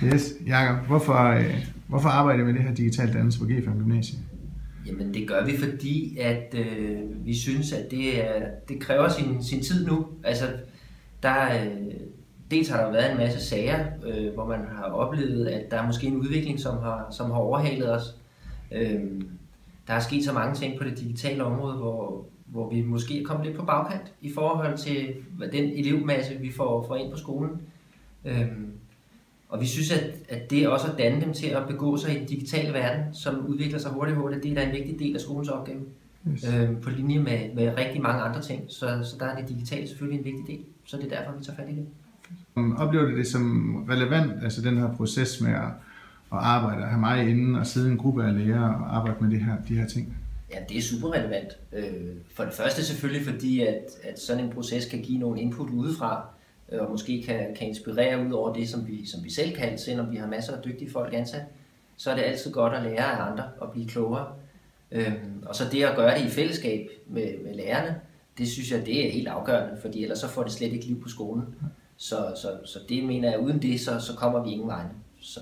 Yes, Jakob, hvorfor arbejder I med det her digital dannelse på G5 Gymnasiet? Jamen det gør vi, fordi at vi synes, at det kræver sin tid nu. Altså, dels har der været en masse sager, hvor man har oplevet, at der er måske en udvikling, som har overhalet os. Der er sket så mange ting på det digitale område, hvor vi måske er kommet lidt på bagkant i forhold til den elevmasse, vi får ind på skolen. Og vi synes, at det også at danne dem til at begå sig i den digitale verden, som udvikler sig hurtigt, det er da en vigtig del af skolens opgave. Yes. På linje med rigtig mange andre ting. Så der er det digitale selvfølgelig en vigtig del. Så det er derfor, vi tager fat i det. Oplever du det som relevant, altså den her proces med at arbejde og have mig inde og sidde i en gruppe af lærere og arbejde med de her ting? Ja, det er super relevant. For det første selvfølgelig, fordi at sådan en proces kan give nogle input udefra, og måske kan inspirere ud over det, som vi selv kan, selvom vi har masser af dygtige folk ansat. Så er det altid godt at lære af andre og blive klogere. Og så det at gøre det i fællesskab med lærerne, det synes jeg, det er helt afgørende, fordi ellers så får det slet ikke liv på skolen. Så det mener jeg, uden det, så kommer vi ingen vegne. Så